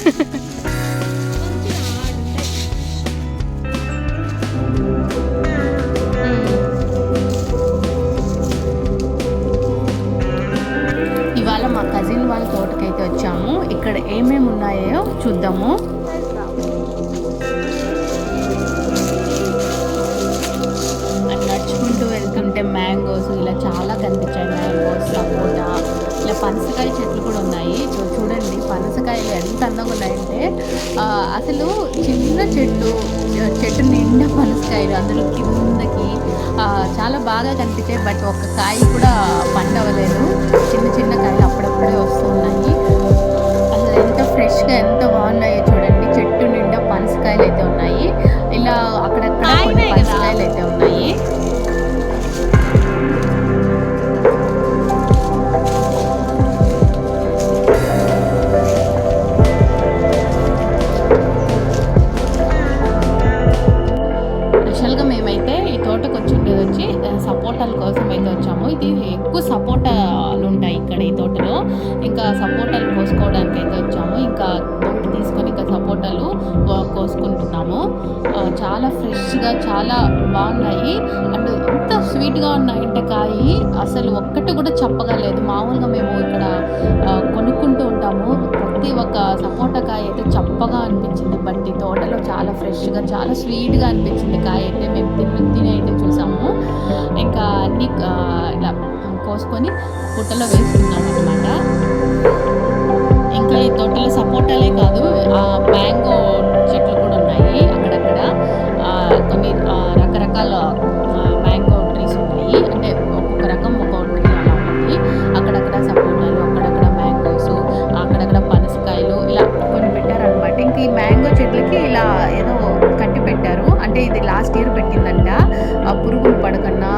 ఇవాళ మా కజిన్ వాళ్ళ తోటకైతే వచ్చాము. ఇక్కడ ఏమేమి ఉన్నాయో చూద్దాము. నడుచుకుంటూ వెళ్తుంటే మ్యాంగోస్ ఇలా చాలా కనిపించాయి. మ్యాంగోస్, సపోటా, ఇలా పనసకాయ చెట్లు కూడా ఉన్నాయి. చూడండి పనసకాయలు ఎంత అందంగా ఉన్నాయంటే అసలు చిన్న చెట్టు నిండా పనసకాయలు, అందులో కిందకి చాలా బాగా కనిపించాయి. బట్ ఒక్క కాయ కూడా పండవలేదు. చిన్న చిన్న కాయలు అప్పుడప్పుడే వస్తున్నాయి. అసలు ఎంత ఫ్రెష్గా ఎంత బాగున్నాయో చూడండి. చెట్టు నిండా పనసకాయలు అయితే ఉన్నాయి. ఇలా అక్కడక్కడ కొన్ని పనసకాయలు అయితే ఉన్నాయి. సపోటాల కోసం అయితే వచ్చాము. ఇది ఎక్కువ సపోటాలు ఉంటాయి ఇక్కడ ఈ తోటలో. ఇంకా సపోటాలు కోసుకోవడానికి అయితే వచ్చాము. ఇంకా తోట తీసుకొని ఇంకా సపోటాలు కోసుకుంటున్నాము. చాలా ఫ్రెష్గా చాలా బాగున్నాయి. అండ్ ఎంత స్వీట్గా ఉన్నాయంటే కాయి అసలు ఒక్కటి కూడా చప్పగా లేదు. మామూలుగా మేము ఇక్కడ కొనుక్కుంటూ ఉంటాము. ప్రతి ఒక్క సపోటా కాయ అయితే చప్పగా అనిపించింది. బట్ ఈ తోటలో చాలా ఫ్రెష్గా చాలా స్వీట్గా అనిపించింది కాయ అయితే. మేము తిని అయితే చూసాము. ఇంకా అన్నీ ఇలా కోసుకొని పుట్టలో వేసుకున్నాం అనమాట. ఇంకా ఈ తోటలో సపోటాలే కాదు, మ్యాంగో చెట్లు కూడా ఉన్నాయి. అక్కడక్కడ కొన్ని రకరకాల మ్యాంగో ట్రీస్ ఉన్నాయి. అంటే ఒక్కొక్క రకం ఒక్కొక్క ట్రీ అలా ఉంది. అక్కడక్కడ సపోటాలు, అక్కడక్కడ మ్యాంగోస్, అక్కడక్కడ పనసకాయలు ఇలా కొన్ని పెట్టారనమాట. ఇంక ఈ మ్యాంగో చెట్లకి ఇలా ఏదో కట్టి పెట్టారు. అంటే ఇది లాస్ట్ ఇయర్ పెట్టిందంట. పురుగులు పడకన్నా,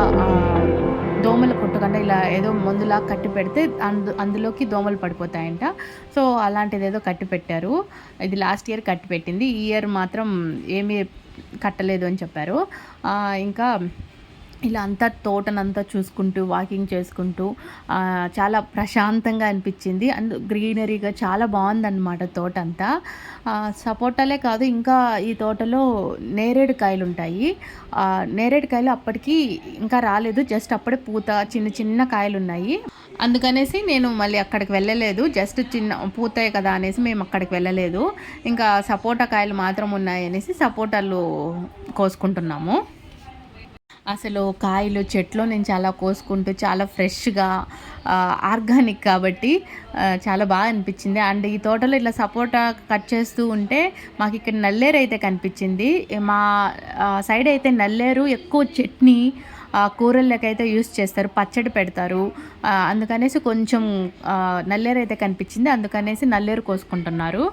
దోమలు కొట్టకుండా ఇలా ఏదో మందులా కట్టి పెడితే అందులోకి దోమలు పడిపోతాయంట. సో అలాంటిది ఏదో కట్టి పెట్టారు. ఇది లాస్ట్ ఇయర్ కట్టి పెట్టింది. ఈ ఇయర్ మాత్రం ఏమీ కట్టలేదు అని చెప్పారు. ఇంకా ఇలా అంతా తోటనంతా చూసుకుంటూ వాకింగ్ చేసుకుంటూ చాలా ప్రశాంతంగా అనిపించింది. అండ్ గ్రీనరీగా చాలా బాగుందన్నమాట తోట అంతా. సపోటాలే కాదు, ఇంకా ఈ తోటలో నేరేడు కాయలు ఉంటాయి. నేరేడు కాయలు అప్పటికి ఇంకా రాలేదు. జస్ట్ అప్పుడే పూత చిన్న చిన్న కాయలు ఉన్నాయి. అందుకనేసి నేను మళ్ళీ అక్కడికి వెళ్ళలేదు. జస్ట్ చిన్న పూతాయి కదా అనేసి మేము అక్కడికి వెళ్ళలేదు. ఇంకా సపోటా కాయలు మాత్రం ఉన్నాయి అనేసి సపోటాలు కోసుకుంటున్నాము. అసలు కాయలు చెట్లో నుంచి అలా కోసుకుంటూ చాలా ఫ్రెష్గా ఆర్గానిక్ కాబట్టి చాలా బాగా అనిపించింది. అండ్ ఈ తోటలో ఇట్లా సపోటా కట్ చేస్తూ ఉంటే మాకు ఇక్కడ నల్లేరు అయితే కనిపించింది. మా సైడ్ అయితే నల్లేరు ఎక్కువ చట్నీ కూరలకైతే యూస్ చేస్తారు, పచ్చడి పెడతారు. అందుకనేసి కొంచెం నల్లేరు అయితే కనిపించింది. అందుకనేసి నల్లేరు కోసుకుంటున్నారు.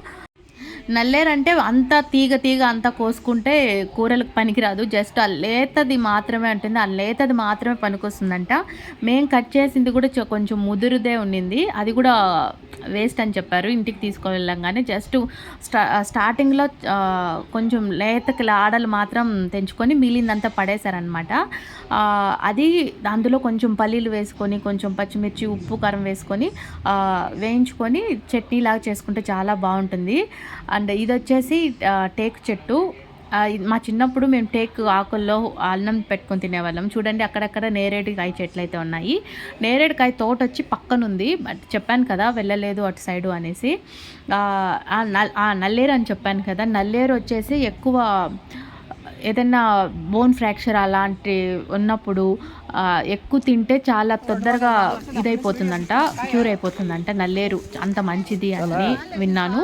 నల్లేరు అంటే అంతా తీగ అంతా కోసుకుంటే కూరలకు పనికిరాదు. జస్ట్ ఆ లేతది మాత్రమే ఉంటుంది. ఆ లేతది మాత్రమే పనికొస్తుందంట. మేము కట్ చేసింది కూడా కొంచెం ముదురుదే ఉండింది. అది కూడా వేస్ట్ అని చెప్పారు. ఇంటికి తీసుకువెళ్ళంగానే జస్ట్ స్టార్టింగ్లో కొంచెం లేతకి ఆడలు మాత్రం తెంచుకొని మిగిలిందంతా పడేశారనమాట. అది అందులో కొంచెం పల్లీలు వేసుకొని, కొంచెం పచ్చిమిర్చి, ఉప్పు, కారం వేసుకొని వేయించుకొని చట్నీలాగా చేసుకుంటే చాలా బాగుంటుంది. అండ్ ఇది వచ్చేసి టేకు చెట్టు. మా చిన్నప్పుడు మేము టేకు ఆకుల్లో అన్నం పెట్టుకొని తినేవాళ్ళం. చూడండి అక్కడక్కడ నేరేడుకాయ చెట్లు అయితే ఉన్నాయి. నేరేడుకాయ తోట వచ్చి పక్కనుంది. బట్ చెప్పాను కదా వెళ్ళలేదు అటు సైడు అనేసి. నల్లేరు అని చెప్పాను కదా, నల్లేరు వచ్చేసి ఎక్కువ ఏదైనా బోన్ ఫ్రాక్చర్ అలాంటి ఉన్నప్పుడు ఎక్కువ తింటే చాలా తొందరగా ఇదైపోతుందంట, క్యూర్ అయిపోతుందంట. నల్లేరు అంత మంచిది అని విన్నాను.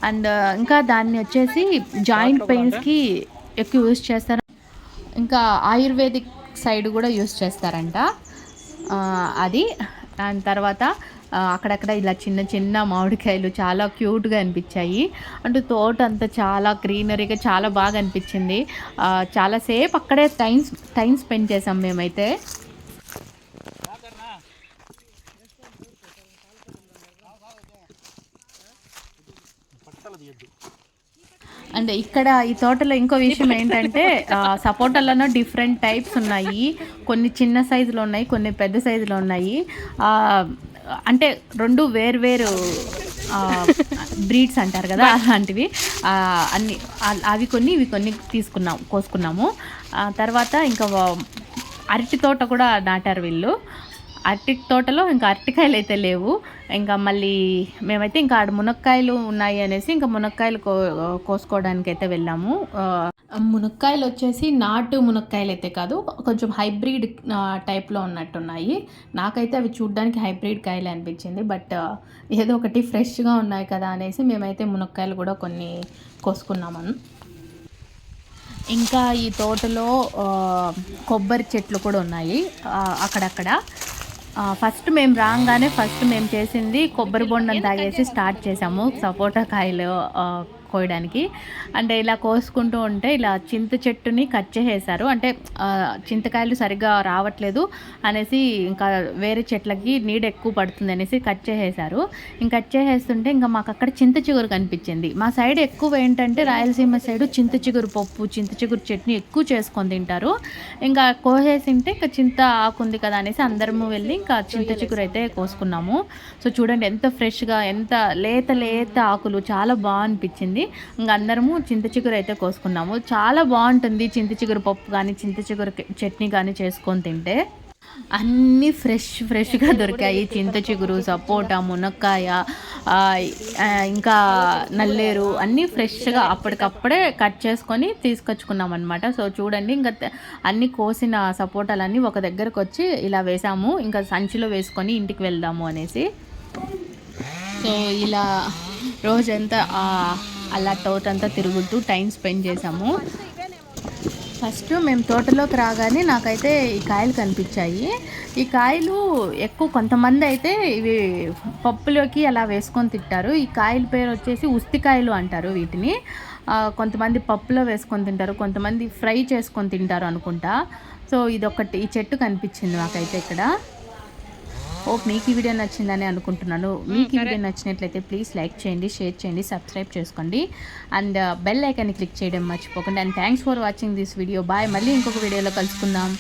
అండ్ ఇంకా దాన్ని వచ్చేసి జాయింట్ పెయిన్స్కి ఎక్కువ యూస్ చేస్తారు. ఇంకా ఆయుర్వేదిక్ సైడ్ కూడా యూస్ చేస్తారంట అది. దాని తర్వాత అక్కడక్కడ ఇలా చిన్న చిన్న మామిడికాయలు చాలా క్యూట్గా అనిపించాయి. అంటే తోట అంతా చాలా గ్రీనరీగా చాలా బాగా అనిపించింది. చాలాసేపు అక్కడే టైం స్పెండ్ చేసాం మేమైతే. అండ్ ఇక్కడ ఈ తోటలో ఇంకో విషయం ఏంటంటే సపోటాలలో డిఫరెంట్ టైప్స్ ఉన్నాయి. కొన్ని చిన్న సైజులో ఉన్నాయి, కొన్ని పెద్ద సైజులో ఉన్నాయి. అంటే రెండు వేరు బ్రీడ్స్ అంటారు కదా అలాంటివి అన్ని అవి కొన్ని ఇవి కొన్ని కోసుకున్నాము. తర్వాత ఇంకా అరటి తోట కూడా నాటారు వీళ్ళు. అరటి తోటలో ఇంకా అరటికాయలు అయితే లేవు. ఇంకా మళ్ళీ మేమైతే ఇంకా ఆడ మునక్కాయలు ఉన్నాయి అనేసి ఇంకా మునక్కాయలు కోసుకోవడానికి అయితే వెళ్ళాము. మునక్కాయలు వచ్చేసి నాటు మునక్కాయలు అయితే కాదు, కొంచెం హైబ్రిడ్ టైప్లో ఉన్నట్టున్నాయి. నాకైతే అవి చూడ్డానికి హైబ్రిడ్ కాయలు అనిపించింది. బట్ ఏదో ఒకటి ఫ్రెష్గా ఉన్నాయి కదా అనేసి మేమైతే మునక్కాయలు కూడా కొన్ని కోసుకున్నాము. ఇంకా ఈ తోటలో కొబ్బరి చెట్లు కూడా ఉన్నాయి అక్కడక్కడ. ఫస్ట్ మేము రాగానే మేము చేసింది కొబ్బరి బొండం తాగేసి స్టార్ట్ చేసాము సపోటా కాయలు కోయడానికి. అంటే ఇలా కోసుకుంటూ ఉంటే ఇలా చింత చెట్టుని కట్ చేసేసారు. అంటే చింతకాయలు సరిగ్గా రావట్లేదు అనేసి ఇంకా వేరే చెట్లకి నీడ ఎక్కువ పడుతుంది అనేసి కట్ చేసేసారు. ఇంకా కట్ చేసేస్తుంటే ఇంకా మాకు అక్కడ చింత చిగురు కనిపించింది. మా సైడ్ ఎక్కువ ఏంటంటే రాయలసీమ సైడు చింత చిగురు పప్పు, చింత చిగురు చట్నీ ఎక్కువ చేసుకొని తింటారు. ఇంకా కోసేసింటే ఇంకా చింత ఆకుంది కదా అనేసి అందరము వెళ్ళి ఇంకా చింత చిగురు అయితే కోసుకున్నాము. సో చూడండి ఎంత ఫ్రెష్గా, ఎంత లేత ఆకులు, చాలా బాగా అనిపించింది. ఇంకా అందరము చింత చిగురు అయితే కోసుకున్నాము. చాలా బాగుంటుంది చింత చిగురు పప్పు కానీ చింత చిగురు చట్నీ కానీ చేసుకొని తింటే. అన్నీ ఫ్రెష్గా దొరికాయి. చింత చిగురు, సపోటా, మునక్కాయ, ఇంకా నల్లేరు అన్నీ ఫ్రెష్గా అప్పటికప్పుడే కట్ చేసుకొని తీసుకొచ్చుకున్నాం అనమాట. సో చూడండి ఇంకా అన్నీ కోసిన సపోటాలన్నీ ఒక దగ్గరకు వచ్చి ఇలా వేసాము. ఇంకా సంచిలో వేసుకొని ఇంటికి వెళ్దాము అనేసి. సో ఇలా రోజంతా అలా తోటంతా తిరుగుతూ టైం స్పెండ్ చేసాము. ఫస్ట్ మేము తోటలోకి రాగానే నాకైతే ఈ కాయలు కనిపించాయి. ఈ కాయలు ఎక్కువ కొంతమంది అయితే ఇవి పప్పులోకి అలా వేసుకొని తింటారు. ఈ కాయల పేరు వచ్చేసి ఉస్తికాయలు అంటారు వీటిని. కొంతమంది పప్పులో వేసుకొని తింటారు, కొంతమంది ఫ్రై చేసుకొని తింటారు అనుకుంటా. సో ఇదొకటి ఈ చెట్టు కనిపించింది నాకైతే ఇక్కడ. హోప్ మీకు ఈ వీడియో నచ్చిందని అనుకుంటున్నాను. మీకు ఈ వీడియో నచ్చినట్లయితే ప్లీజ్ లైక్ చేయండి, షేర్ చేయండి, సబ్స్క్రైబ్ చేసుకోండి అండ్ బెల్ ఐకాన్ని క్లిక్ చేయడం మర్చిపోకండి. And thanks for watching this video. Bye. మళ్ళీ ఇంకొక వీడియోలో కలుసుకుందాం.